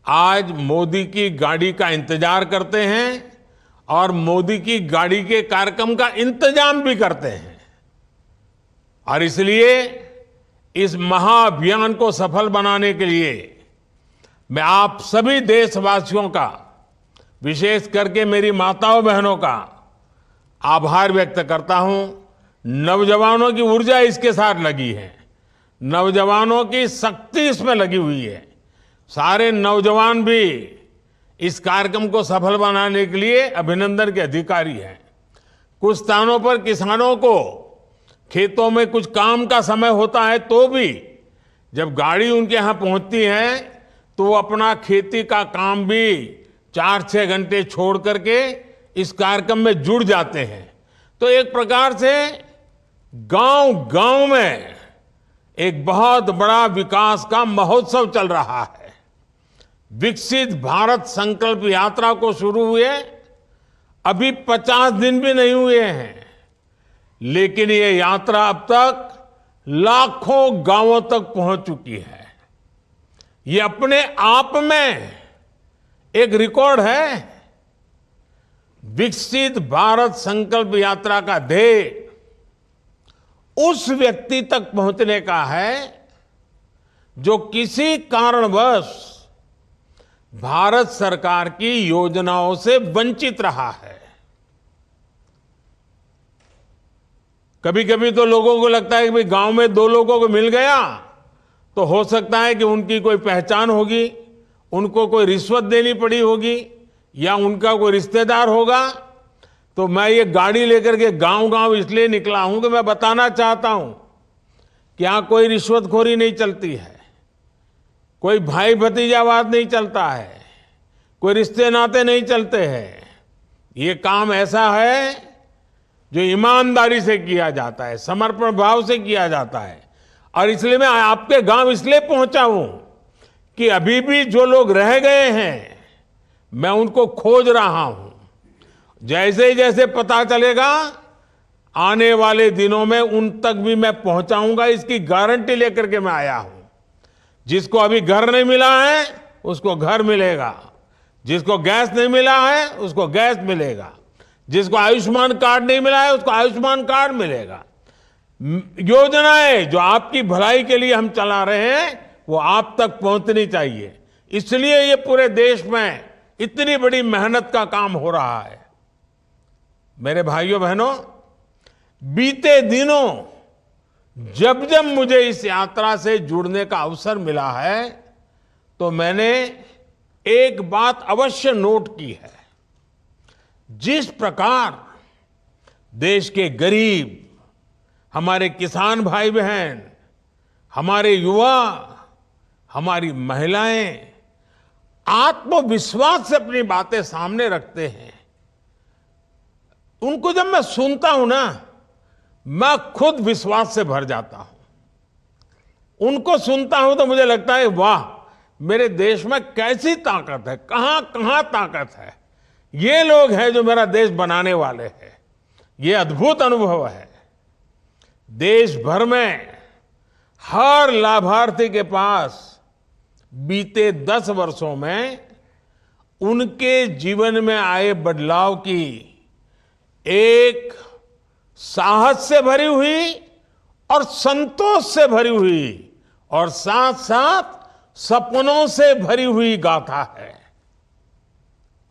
आज मोदी की गाड़ी का इंतजार करते हैं और मोदी की गाड़ी के कार्यक्रम का इंतजाम भी करते हैं। और इसलिए इस महाअभियान को सफल बनाने के लिए मैं आप सभी देशवासियों का, विशेष करके मेरी माताओं बहनों का आभार व्यक्त करता हूं। नौजवानों की ऊर्जा इसके साथ लगी है, नौजवानों की शक्ति इसमें लगी हुई है। सारे नौजवान भी इस कार्यक्रम को सफल बनाने के लिए अभिनंदन के अधिकारी हैं। कुछ स्थानों पर किसानों को खेतों में कुछ काम का समय होता है, तो भी जब गाड़ी उनके यहाँ पहुंचती है तो वो अपना खेती का काम भी 4-6 घंटे छोड़ करके इस कार्यक्रम में जुड़ जाते हैं। तो एक प्रकार से गांव गांव में एक बहुत बड़ा विकास का महोत्सव चल रहा है। विकसित भारत संकल्प यात्रा को शुरू हुए अभी 50 दिन भी नहीं हुए हैं, लेकिन ये यात्रा अब तक लाखों गांवों तक पहुंच चुकी है। ये अपने आप में एक रिकॉर्ड है। विकसित भारत संकल्प यात्रा का ध्येय उस व्यक्ति तक पहुंचने का है जो किसी कारणवश भारत सरकार की योजनाओं से वंचित रहा है। कभी कभी तो लोगों को लगता है कि भाई गांव में 2 लोगों को मिल गया तो हो सकता है कि उनकी कोई पहचान होगी, उनको कोई रिश्वत देनी पड़ी होगी या उनका कोई रिश्तेदार होगा, तो मैं ये गाड़ी लेकर के गांव-गांव इसलिए निकला हूं कि मैं बताना चाहता हूं कि यहां कोई रिश्वतखोरी नहीं चलती है, कोई भाई भतीजावाद नहीं चलता है, कोई रिश्ते नाते नहीं चलते हैं। ये काम ऐसा है जो ईमानदारी से किया जाता है, समर्पण भाव से किया जाता है। और इसलिए मैं आपके गांव इसलिए पहुंचा हूं कि अभी भी जो लोग रह गए हैं मैं उनको खोज रहा हूं। जैसे जैसे पता चलेगा आने वाले दिनों में उन तक भी मैं पहुंचाऊंगा, इसकी गारंटी लेकर के मैं आया हूं। जिसको अभी घर नहीं मिला है उसको घर मिलेगा, जिसको गैस नहीं मिला है उसको गैस मिलेगा, जिसको आयुष्मान कार्ड नहीं मिला है उसको आयुष्मान कार्ड मिलेगा। योजनाएं जो आपकी भलाई के लिए हम चला रहे हैं वो आप तक पहुंचनी चाहिए, इसलिए ये पूरे देश में इतनी बड़ी मेहनत का काम हो रहा है। मेरे भाइयों बहनों, बीते दिनों जब जब मुझे इस यात्रा से जुड़ने का अवसर मिला है तो मैंने एक बात अवश्य नोट की है। जिस प्रकार देश के गरीब, हमारे किसान भाई बहन, हमारे युवा, हमारी महिलाएं आत्मविश्वास से अपनी बातें सामने रखते हैं, उनको जब मैं सुनता हूं ना, मैं खुद विश्वास से भर जाता हूं। उनको सुनता हूं तो मुझे लगता है वाह, मेरे देश में कैसी ताकत है, कहां कहां ताकत है। ये लोग हैं जो मेरा देश बनाने वाले हैं। ये अद्भुत अनुभव है। देश भर में हर लाभार्थी के पास बीते 10 वर्षों में उनके जीवन में आए बदलाव की एक साहस से भरी हुई और संतोष से भरी हुई और साथ साथ सपनों से भरी हुई गाथा है।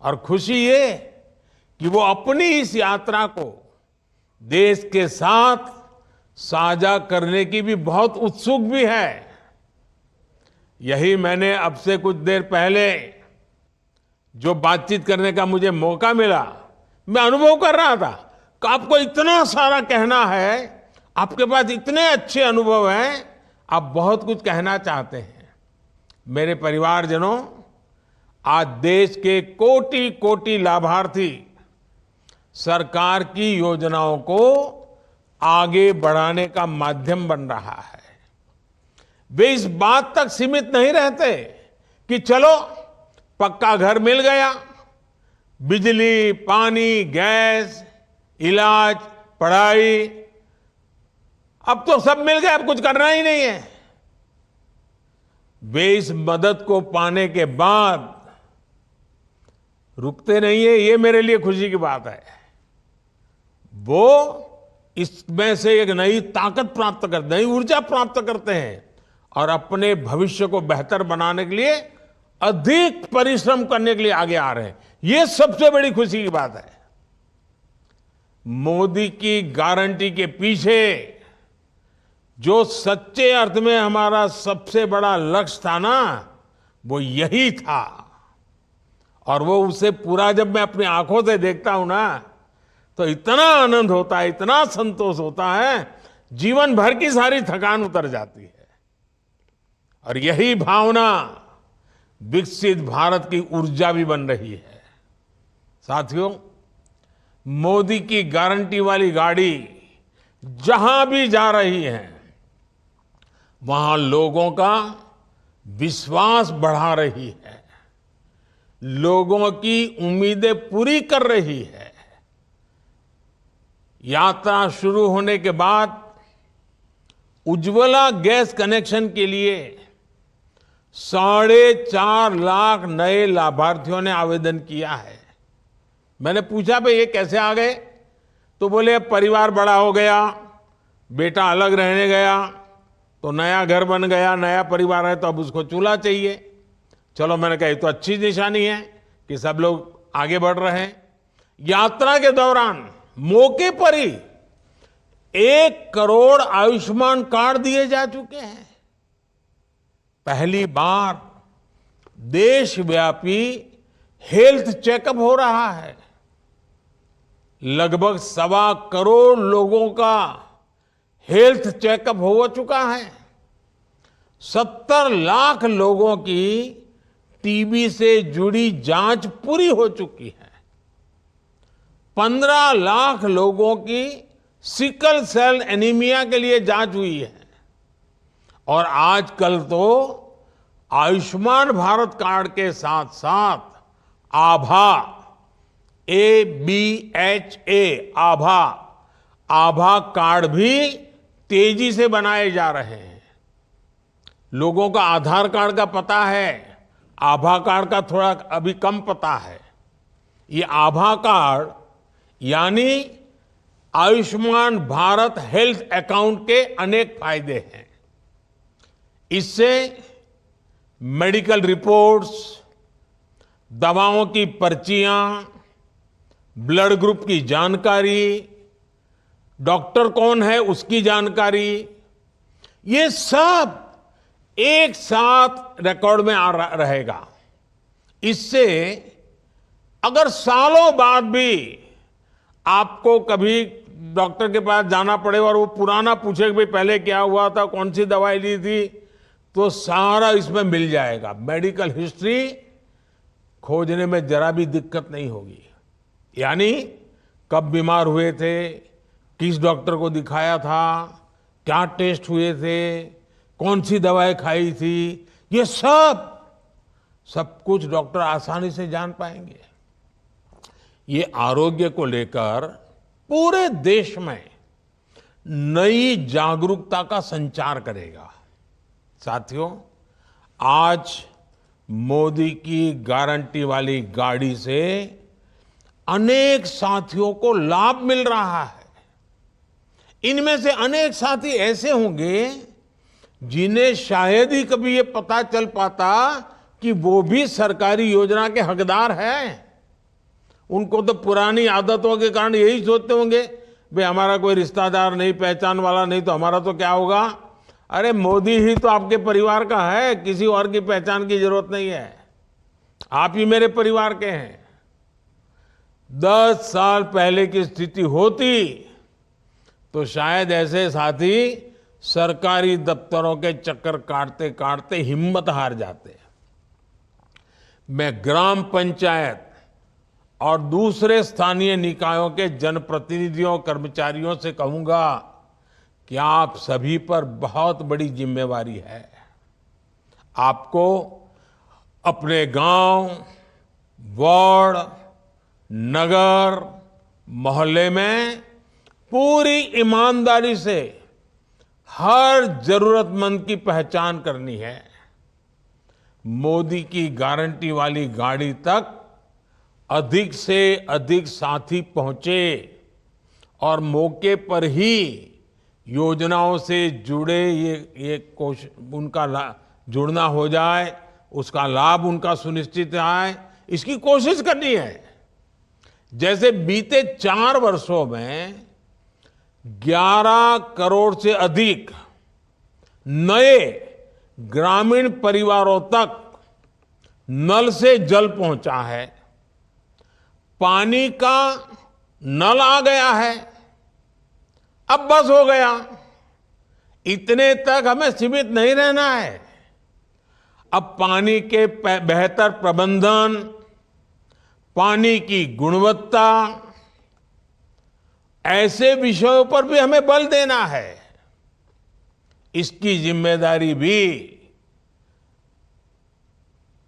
और खुशी ये कि वो अपनी इस यात्रा को देश के साथ साझा करने की भी बहुत उत्सुक भी है। यही मैंने अब से कुछ देर पहले जो बातचीत करने का मुझे मौका मिला, मैं अनुभव कर रहा था कि आपको इतना सारा कहना है, आपके पास इतने अच्छे अनुभव हैं, आप बहुत कुछ कहना चाहते हैं। मेरे परिवारजनों, आज देश के कोटि कोटि लाभार्थी सरकार की योजनाओं को आगे बढ़ाने का माध्यम बन रहा है। वे इस बात तक सीमित नहीं रहते कि चलो पक्का घर मिल गया, बिजली, पानी, गैस, इलाज, पढ़ाई, अब तो सब मिल गया, अब कुछ करना ही नहीं है। वे इस मदद को पाने के बाद रुकते नहीं है। ये मेरे लिए खुशी की बात है। वो इसमें से एक नई ताकत प्राप्त करते, नई ऊर्जा प्राप्त करते हैं और अपने भविष्य को बेहतर बनाने के लिए अधिक परिश्रम करने के लिए आगे आ रहे हैं। ये सबसे बड़ी खुशी की बात है। मोदी की गारंटी के पीछे जो सच्चे अर्थ में हमारा सबसे बड़ा लक्ष्य था ना, वो यही था। और वो उसे पूरा जब मैं अपनी आंखों से देखता हूं ना, तो इतना आनंद होता है, इतना संतोष होता है, जीवन भर की सारी थकान उतर जाती है। और यही भावना विकसित भारत की ऊर्जा भी बन रही है। साथियों, मोदी की गारंटी वाली गाड़ी जहां भी जा रही है, वहां लोगों का विश्वास बढ़ा रही है, लोगों की उम्मीदें पूरी कर रही है। यात्रा शुरू होने के बाद उज्ज्वला गैस कनेक्शन के लिए 4.5 लाख नए लाभार्थियों ने आवेदन किया है। मैंने पूछा भाई ये कैसे आ गए, तो बोले परिवार बड़ा हो गया, बेटा अलग रहने गया, तो नया घर बन गया, नया परिवार है, तो अब उसको चूल्हा चाहिए। चलो, मैंने कहा ये तो अच्छी निशानी है कि सब लोग आगे बढ़ रहे हैं। यात्रा के दौरान मौके पर ही 1 करोड़ आयुष्मान कार्ड दिए जा चुके हैं। पहली बार देशव्यापी हेल्थ चेकअप हो रहा है। लगभग 1.25 करोड़ लोगों का हेल्थ चेकअप हो चुका है। 70 लाख लोगों की टीबी से जुड़ी जांच पूरी हो चुकी है। 15 लाख लोगों की सिकल सेल एनीमिया के लिए जांच हुई है। और आजकल तो आयुष्मान भारत कार्ड के साथ साथ आभा, आभा कार्ड भी तेजी से बनाए जा रहे हैं। लोगों का आधार कार्ड का पता है, आभा कार्ड का थोड़ा अभी कम पता है। ये आभा कार्ड यानी आयुष्मान भारत हेल्थ अकाउंट के अनेक फायदे हैं। इससे मेडिकल रिपोर्ट्स, दवाओं की पर्चियां, ब्लड ग्रुप की जानकारी, डॉक्टर कौन है उसकी जानकारी, ये सब एक साथ रिकॉर्ड में रहेगा। इससे अगर सालों बाद भी आपको कभी डॉक्टर के पास जाना पड़े और वो पुराना पूछे कि भाई पहले क्या हुआ था, कौन सी दवाई ली थी, तो सारा इसमें मिल जाएगा। मेडिकल हिस्ट्री खोजने में जरा भी दिक्कत नहीं होगी। यानी कब बीमार हुए थे, किस डॉक्टर को दिखाया था, क्या टेस्ट हुए थे, कौन सी दवाई खाई थी, ये सब कुछ डॉक्टर आसानी से जान पाएंगे। ये आरोग्य को लेकर पूरे देश में नई जागरूकता का संचार करेगा। साथियों, आज मोदी की गारंटी वाली गाड़ी से अनेक साथियों को लाभ मिल रहा है। इनमें से अनेक साथी ऐसे होंगे जिन्हें शायद ही कभी ये पता चल पाता कि वो भी सरकारी योजना के हकदार हैं। उनको तो पुरानी आदतों के कारण यही सोचते होंगे, भाई हमारा कोई रिश्तेदार नहीं, पहचान वाला नहीं, तो हमारा तो क्या होगा। अरे मोदी ही तो आपके परिवार का है, किसी और की पहचान की जरूरत नहीं है, आप ही मेरे परिवार के हैं। 10 साल पहले की स्थिति होती तो शायद ऐसे साथी सरकारी दफ्तरों के चक्कर काटते काटते हिम्मत हार जाते। मैं ग्राम पंचायत और दूसरे स्थानीय निकायों के जनप्रतिनिधियों, कर्मचारियों से कहूंगा कि आप सभी पर बहुत बड़ी जिम्मेवारी है। आपको अपने गांव, वार्ड, नगर, मोहल्ले में पूरी ईमानदारी से हर जरूरतमंद की पहचान करनी है। मोदी की गारंटी वाली गाड़ी तक अधिक से अधिक साथी पहुंचे और मौके पर ही योजनाओं से जुड़े ये कोशिश उनका जुड़ना हो जाए, उसका लाभ उनका सुनिश्चित आए, इसकी कोशिश करनी है। जैसे बीते 4 वर्षों में 11 करोड़ से अधिक नए ग्रामीण परिवारों तक नल से जल पहुंचा है, पानी का नल आ गया है, अब बस हो गया, इतने तक हमें सीमित नहीं रहना है। अब पानी के बेहतर प्रबंधन, पानी की गुणवत्ता, ऐसे विषयों पर भी हमें बल देना है। इसकी जिम्मेदारी भी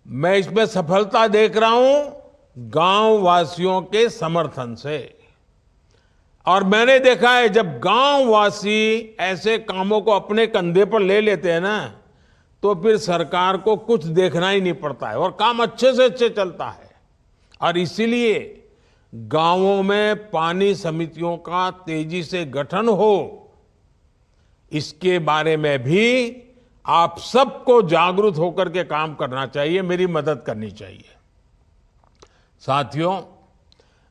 मैं इसमें सफलता देख रहा हूं गांव वासियों के समर्थन से। और मैंने देखा है जब गांव वासी ऐसे कामों को अपने कंधे पर ले लेते हैं ना, तो फिर सरकार को कुछ देखना ही नहीं पड़ता है और काम अच्छे से अच्छे चलता है। और इसीलिए गांवों में पानी समितियों का तेजी से गठन हो, इसके बारे में भी आप सबको जागरूक होकर के काम करना चाहिए, मेरी मदद करनी चाहिए। साथियों,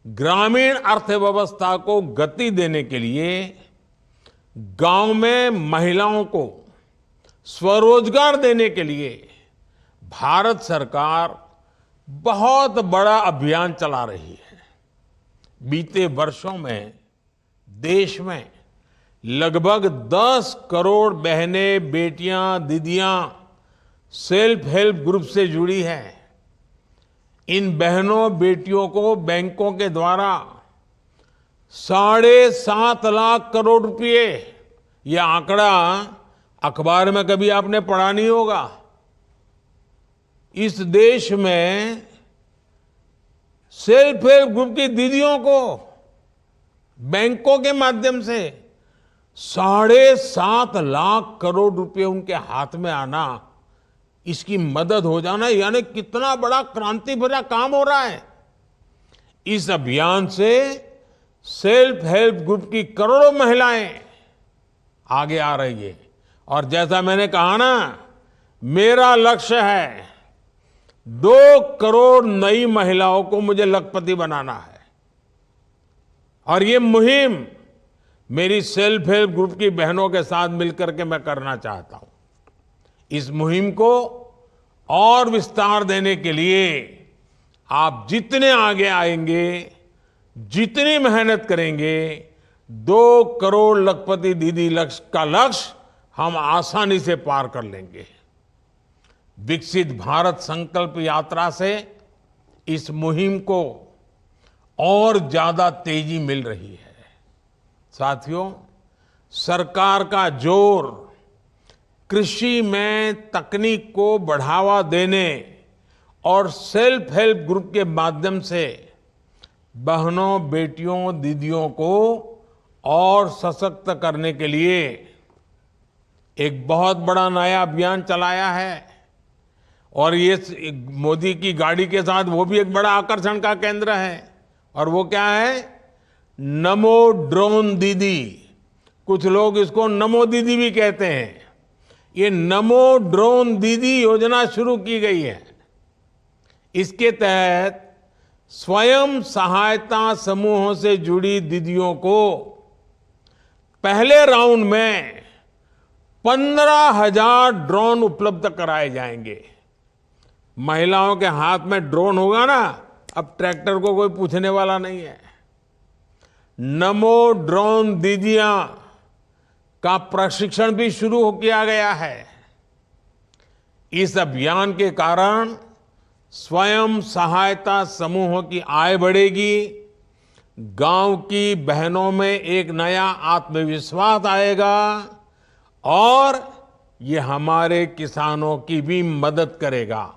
ग्रामीण अर्थव्यवस्था को गति देने के लिए गांव में महिलाओं को स्वरोजगार देने के लिए भारत सरकार बहुत बड़ा अभियान चला रही है। बीते वर्षों में देश में लगभग 10 करोड़ बहनें, बेटियां, दीदियां सेल्फ हेल्प ग्रुप से जुड़ी हैं। इन बहनों बेटियों को बैंकों के द्वारा 7.5 लाख करोड़ रुपए, यह आंकड़ा अखबार में कभी आपने पढ़ा नहीं होगा। इस देश में सेल्फ हेल्प ग्रुप की दीदियों को बैंकों के माध्यम से 7.5 लाख करोड़ रुपए उनके हाथ में आना, इसकी मदद हो जाना, यानी कितना बड़ा क्रांति भरा काम हो रहा है। इस अभियान से सेल्फ हेल्प ग्रुप की करोड़ों महिलाएं आगे आ रही है। और जैसा मैंने कहा ना, मेरा लक्ष्य है 2 करोड़ नई महिलाओं को मुझे लखपति बनाना है। और ये मुहिम मेरी सेल्फ हेल्प ग्रुप की बहनों के साथ मिलकर के मैं करना चाहता हूं। इस मुहिम को और विस्तार देने के लिए आप जितने आगे आएंगे, जितनी मेहनत करेंगे, 2 करोड़ लखपति दीदी का लक्ष्य हम आसानी से पार कर लेंगे। विकसित भारत संकल्प यात्रा से इस मुहिम को और ज्यादा तेजी मिल रही है। साथियों, सरकार का जोर कृषि में तकनीक को बढ़ावा देने और सेल्फ हेल्प ग्रुप के माध्यम से बहनों, बेटियों, दीदियों को और सशक्त करने के लिए एक बहुत बड़ा नया अभियान चलाया है। और ये मोदी की गाड़ी के साथ वो भी एक बड़ा आकर्षण का केंद्र है। और वो क्या है? नमो ड्रोन दीदी। कुछ लोग इसको नमो दीदी भी कहते हैं। ये नमो ड्रोन दीदी योजना शुरू की गई है। इसके तहत स्वयं सहायता समूहों से जुड़ी दीदियों को पहले राउंड में 15,000 ड्रोन उपलब्ध कराए जाएंगे। महिलाओं के हाथ में ड्रोन होगा ना, अब ट्रैक्टर को कोई पूछने वाला नहीं है। नमो ड्रोन दीदियां का प्रशिक्षण भी शुरू किया गया है। इस अभियान के कारण स्वयं सहायता समूहों की आय बढ़ेगी, गांव की बहनों में एक नया आत्मविश्वास आएगा और ये हमारे किसानों की भी मदद करेगा।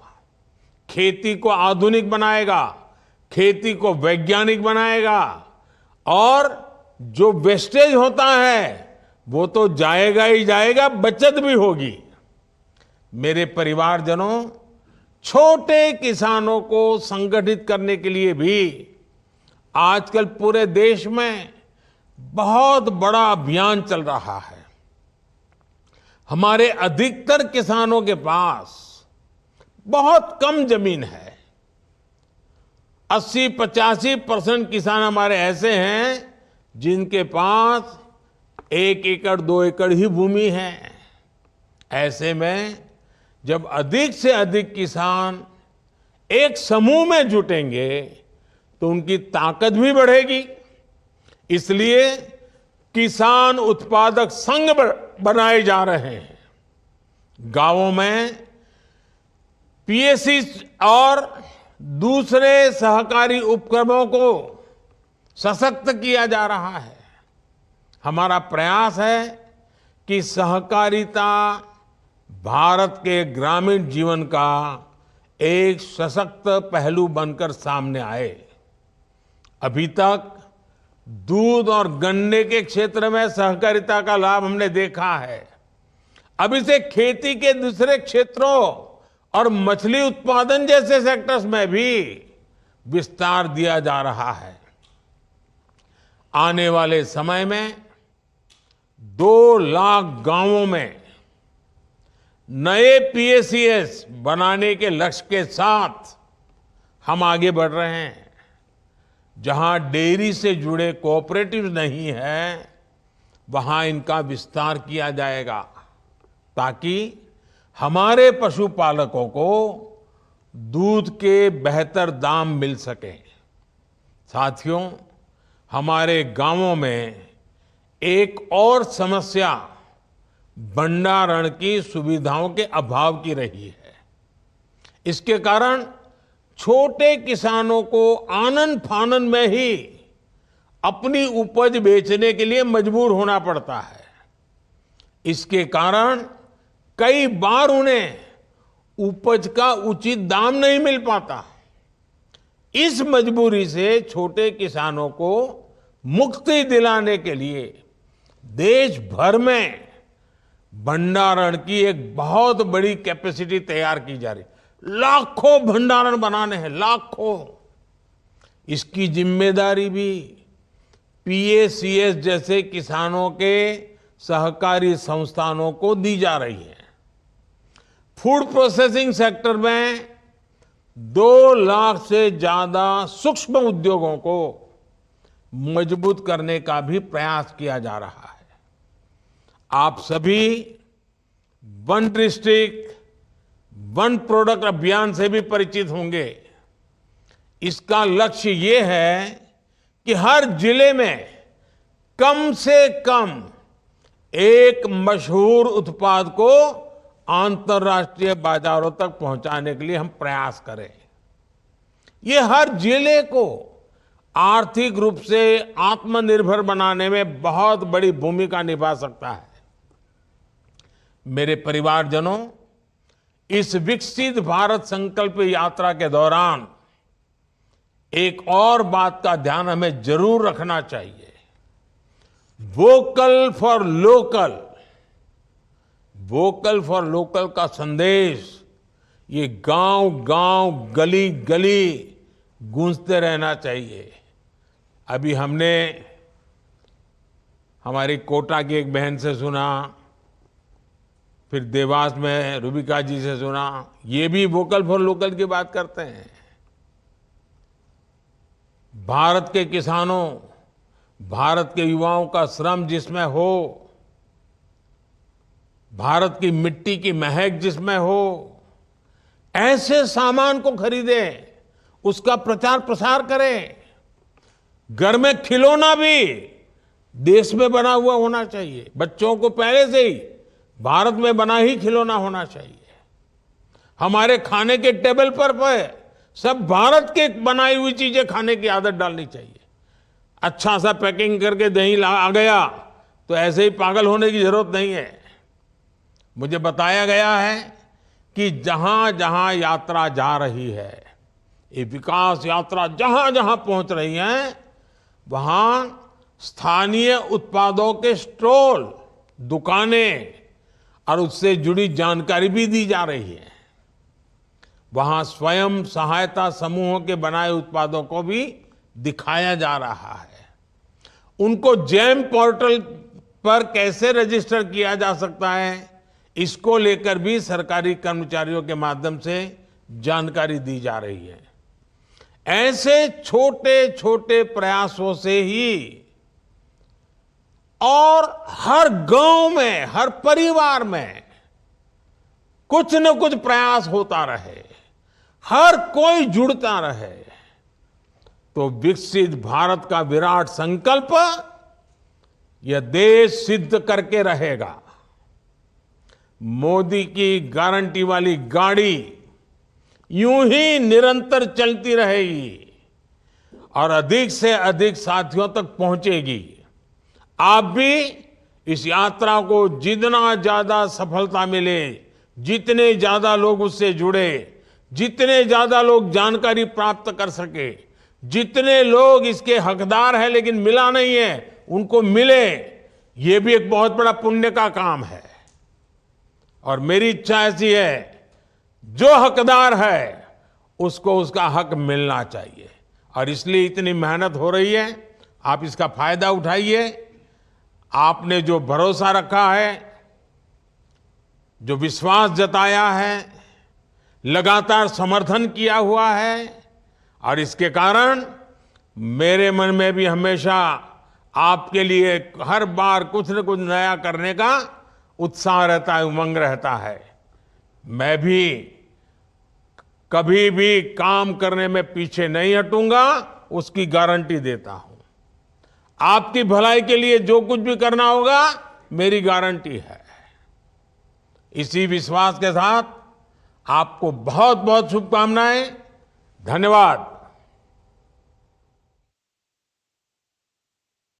खेती को आधुनिक बनाएगा, खेती को वैज्ञानिक बनाएगा और जो वेस्टेज होता है वो तो जाएगा ही जाएगा, बचत भी होगी। मेरे परिवारजनों, छोटे किसानों को संगठित करने के लिए भी आजकल पूरे देश में बहुत बड़ा अभियान चल रहा है। हमारे अधिकतर किसानों के पास बहुत कम जमीन है। 80-85% किसान हमारे ऐसे हैं जिनके पास 1 एकड़ 2 एकड़ ही भूमि है। ऐसे में जब अधिक से अधिक किसान एक समूह में जुटेंगे तो उनकी ताकत भी बढ़ेगी। इसलिए किसान उत्पादक संघ बनाए जा रहे हैं। गांवों में पीएसी और दूसरे सहकारी उपक्रमों को सशक्त किया जा रहा है। हमारा प्रयास है कि सहकारिता भारत के ग्रामीण जीवन का एक सशक्त पहलू बनकर सामने आए। अभी तक दूध और गन्ने के क्षेत्र में सहकारिता का लाभ हमने देखा है। अब इसे खेती के दूसरे क्षेत्रों और मछली उत्पादन जैसे सेक्टर्स में भी विस्तार दिया जा रहा है। आने वाले समय में 2 लाख गांवों में नए पीएसीएस बनाने के लक्ष्य के साथ हम आगे बढ़ रहे हैं। जहां डेयरी से जुड़े कोऑपरेटिव नहीं है, वहां इनका विस्तार किया जाएगा ताकि हमारे पशुपालकों को दूध के बेहतर दाम मिल सके। साथियों, हमारे गांवों में एक और समस्या भंडारण की सुविधाओं के अभाव की रही है। इसके कारण छोटे किसानों को आनन फानन में ही अपनी उपज बेचने के लिए मजबूर होना पड़ता है। इसके कारण कई बार उन्हें उपज का उचित दाम नहीं मिल पाता। इस मजबूरी से छोटे किसानों को मुक्ति दिलाने के लिए देश भर में भंडारण की एक बहुत बड़ी कैपेसिटी तैयार की जा रही। लाखों भंडारण बनाने हैं, लाखों। इसकी जिम्मेदारी भी पीएसीएस जैसे किसानों के सहकारी संस्थानों को दी जा रही है। फूड प्रोसेसिंग सेक्टर में 2 लाख से ज्यादा सूक्ष्म उद्योगों को मजबूत करने का भी प्रयास किया जा रहा है। आप सभी वन डिस्ट्रिक्ट वन प्रोडक्ट अभियान से भी परिचित होंगे। इसका लक्ष्य ये है कि हर जिले में कम से कम एक मशहूर उत्पाद को अंतर्राष्ट्रीय बाजारों तक पहुंचाने के लिए हम प्रयास करें। ये हर जिले को आर्थिक रूप से आत्मनिर्भर बनाने में बहुत बड़ी भूमिका निभा सकता है। मेरे परिवारजनों, इस विकसित भारत संकल्प यात्रा के दौरान एक और बात का ध्यान हमें जरूर रखना चाहिए। Vocal for local, vocal for local का संदेश ये गांव गांव गली गली गूंजते रहना चाहिए। अभी हमने हमारी कोटा की एक बहन से सुना, फिर देवास में रूबिका जी से सुना, ये भी वोकल फॉर लोकल की बात करते हैं। भारत के किसानों, भारत के युवाओं का श्रम जिसमें हो, भारत की मिट्टी की महक जिसमें हो, ऐसे सामान को खरीदें, उसका प्रचार प्रसार करें। घर में खिलौना भी देश में बना हुआ होना चाहिए। बच्चों को पहले से ही भारत में बना ही खिलौना होना चाहिए। हमारे खाने के टेबल पर सब भारत के बनाई हुई चीजें खाने की आदत डालनी चाहिए। अच्छा सा पैकिंग करके दही आ गया तो ऐसे ही पागल होने की जरूरत नहीं है। मुझे बताया गया है कि जहां जहां यात्रा जा रही है, ये विकास यात्रा जहां जहां पहुंच रही है, वहां स्थानीय उत्पादों के स्टॉल, दुकानें और उससे जुड़ी जानकारी भी दी जा रही है। वहां स्वयं सहायता समूहों के बनाए उत्पादों को भी दिखाया जा रहा है। उनको जेम पोर्टल पर कैसे रजिस्टर किया जा सकता है, इसको लेकर भी सरकारी कर्मचारियों के माध्यम से जानकारी दी जा रही है। ऐसे छोटे छोटे प्रयासों से ही और हर गांव में, हर परिवार में कुछ न कुछ प्रयास होता रहे, हर कोई जुड़ता रहे, तो विकसित भारत का विराट संकल्प यह देश सिद्ध करके रहेगा। मोदी की गारंटी वाली गाड़ी यूं ही निरंतर चलती रहेगी और अधिक से अधिक साथियों तक पहुंचेगी। आप भी इस यात्रा को जितना ज्यादा सफलता मिले, जितने ज्यादा लोग उससे जुड़े, जितने ज्यादा लोग जानकारी प्राप्त कर सके, जितने लोग इसके हकदार हैं लेकिन मिला नहीं है, उनको मिले, ये भी एक बहुत बड़ा पुण्य का काम है। और मेरी इच्छा ऐसी है, जो हकदार है उसको उसका हक मिलना चाहिए और इसलिए इतनी मेहनत हो रही है। आप इसका फायदा उठाइए। आपने जो भरोसा रखा है, जो विश्वास जताया है, लगातार समर्थन किया हुआ है और इसके कारण मेरे मन में भी हमेशा आपके लिए हर बार कुछ न कुछ नया करने का उत्साह रहता है, उमंग रहता है। मैं भी कभी भी काम करने में पीछे नहीं हटूंगा, उसकी गारंटी देता हूं। आपकी भलाई के लिए जो कुछ भी करना होगा, मेरी गारंटी है। इसी विश्वास के साथ आपको बहुत बहुत शुभकामनाएं। धन्यवाद।